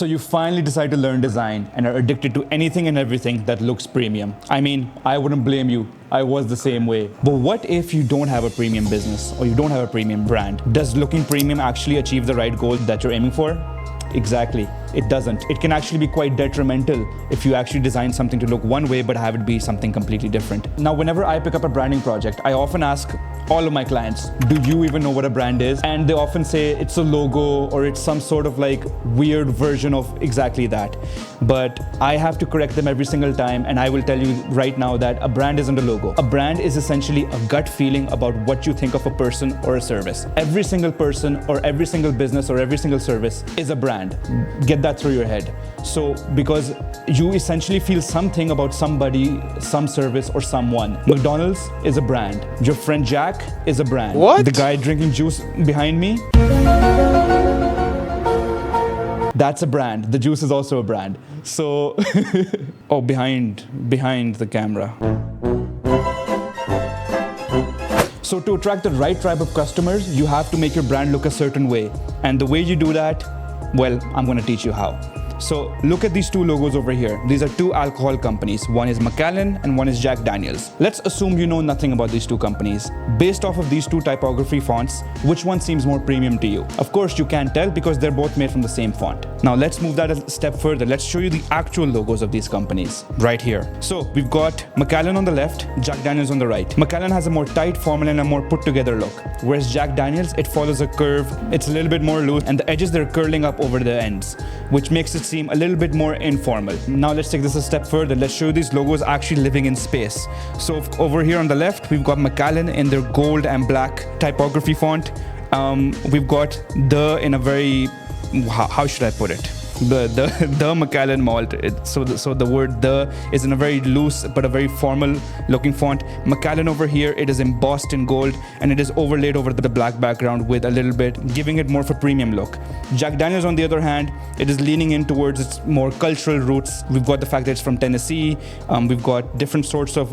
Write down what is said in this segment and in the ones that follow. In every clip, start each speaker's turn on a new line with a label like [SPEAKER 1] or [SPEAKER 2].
[SPEAKER 1] So you finally decide to learn design and are addicted to anything and everything that looks premium. I mean, I wouldn't blame you. I was the same way. But what if you don't have a premium business or you don't have a premium brand? Does looking premium actually achieve the right goal that you're aiming for? Exactly. It doesn't. It can actually be quite detrimental if you actually design something to look one way but have it be something completely different. Now, whenever I pick up a branding project, I often ask all of my clients, do you even know what a brand is? And they often say it's a logo or it's some sort of like weird version of exactly that. But I have to correct them every single time, and I will tell you right now that a brand isn't a logo. A brand is essentially a gut feeling about what you think of a person or a service. Every single person or every single business or every single service is a brand. Get that through your head. So because you essentially feel something about somebody, some service or someone. McDonald's is a brand. Your friend Jack is a brand.
[SPEAKER 2] What?
[SPEAKER 1] The guy drinking juice behind me, that's a brand. The juice is also a brand. So, oh, behind the camera. So to attract the right type of customers, you have to make your brand look a certain way. And the way you do that, well, I'm gonna teach you how. So look at these two logos over here. These are two alcohol companies. One is Macallan and one is Jack Daniels. Let's assume you know nothing about these two companies. Based off of these two typography fonts, which one seems more premium to you? Of course, you can't tell because they're both made from the same font. Now let's move that a step further. Let's show you the actual logos of these companies right here. So we've got Macallan on the left, Jack Daniels on the right. Macallan has a more tight formal and a more put together look. Whereas Jack Daniels, it follows a curve. It's a little bit more loose and the edges, they're curling up over the ends, which makes it seem a little bit more informal. Now let's take this a step further. Let's show you these logos actually living in space. So over here on the left, we've got Macallan in their gold and black typography font. We've got the in a very, how should I put it? The Macallan malt. So the word the is in a very loose but a very formal looking font. Macallan over here, it is embossed in gold and it is overlaid over the black background with a little bit, giving it more of a premium look. Jack Daniels on the other hand, it is leaning in towards its more cultural roots. We've got the fact that it's from Tennessee. We've got different sorts of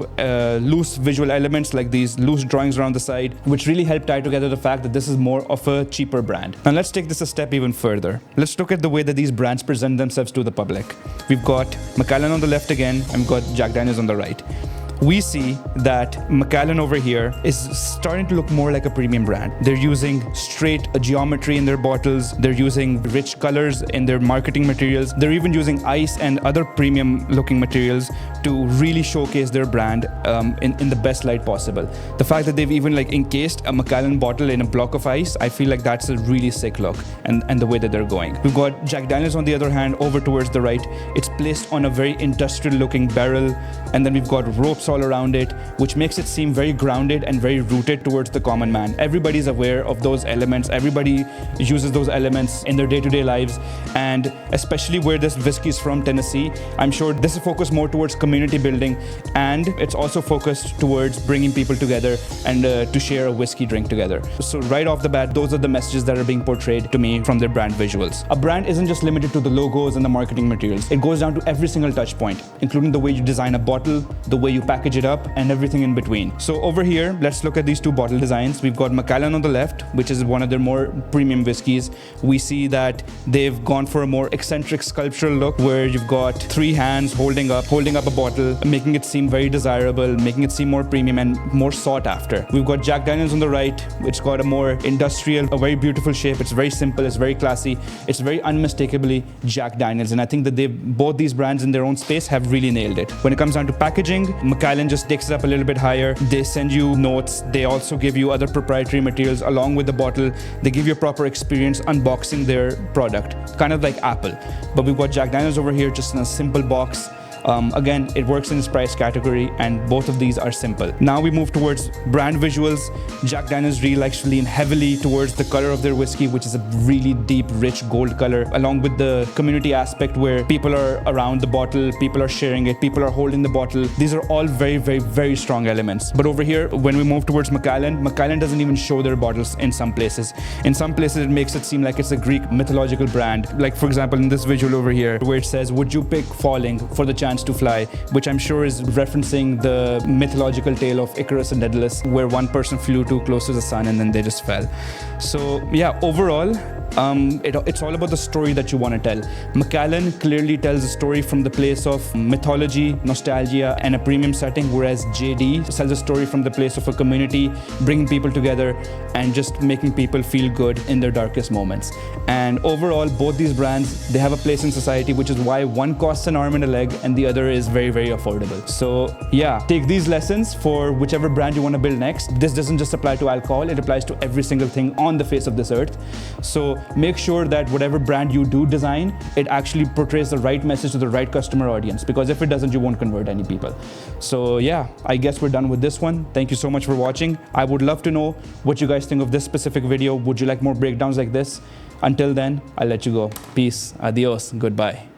[SPEAKER 1] loose visual elements like these loose drawings around the side, which really help tie together the fact that this is more of a cheaper brand. Now let's take this a step even further. Let's look at the way that these brands present themselves to the public. We've got Macallan on the left again, and we've got Jack Daniels on the right. We see that Macallan over here is starting to look more like a premium brand. They're using straight geometry in their bottles. They're using rich colors in their marketing materials. They're even using ice and other premium looking materials to really showcase their brand in the best light possible. The fact that they've even like encased a Macallan bottle in a block of ice, I feel like that's a really sick look, and the way that they're going. We've got Jack Daniels on the other hand over towards the right. It's placed on a very industrial looking barrel, and then we've got ropes all around it, which makes it seem very grounded and very rooted towards the common man. Everybody's aware of those elements. Everybody uses those elements in their day-to-day lives, and especially where this whiskey is from, Tennessee, I'm sure this is focused more towards community building, and it's also focused towards bringing people together and to share a whiskey drink together. So right off the bat, those are the messages that are being portrayed to me from their brand visuals. A brand isn't just limited to the logos and the marketing materials. It goes down to every single touch point, including the way you design a bottle, the way you package it up, and everything in between. So over here, let's look at these two bottle designs. We've got Macallan on the left, which is one of their more premium whiskeys. We see that they've gone for a more eccentric sculptural look where you've got three hands holding up a bottle, making it seem very desirable, making it seem more premium and more sought after. We've got Jack Daniels on the right, which got a more industrial, a very beautiful shape. It's very simple, it's very classy, it's very unmistakably Jack Daniels, and I think that both these brands in their own space have really nailed it. When it comes down to packaging, Macallan just takes it up a little bit higher. They send you notes. They also give you other proprietary materials along with the bottle. They give you a proper experience unboxing their product, kind of like Apple. But we've got Jack Daniels over here just in a simple box. Again, it works in its price category, and both of these are simple. Now we move towards brand visuals. Jack Daniels really likes to lean heavily towards the color of their whiskey, which is a really deep, rich gold color, along with the community aspect where people are around the bottle, people are sharing it, people are holding the bottle. These are all very, very, very strong elements. But over here, when we move towards Macallan doesn't even show their bottles in some places. In some places, it makes it seem like it's a Greek mythological brand. Like, for example, in this visual over here, where it says, "Would you pick falling for the chance chance to fly, which I'm sure is referencing the mythological tale of Icarus and Daedalus, where one person flew too close to the sun and then they just fell. So yeah, overall, it's all about the story that you want to tell. Macallan clearly tells a story from the place of mythology, nostalgia, and a premium setting, whereas JD tells a story from the place of a community, bringing people together and just making people feel good in their darkest moments. And overall, both these brands, they have a place in society, which is why one costs an arm and a leg and the other is very, very affordable. So yeah, take these lessons for whichever brand you want to build next. This doesn't just apply to alcohol, it applies to every single thing on the face of this earth. So make sure that whatever brand you do design, it actually portrays the right message to the right customer audience, because if it doesn't, you won't convert any people. So yeah, I guess we're done with this one. Thank you so much for watching. I would love to know what you guys think of this specific video. Would you like more breakdowns like this? Until then, I'll let you go. Peace, adios, goodbye.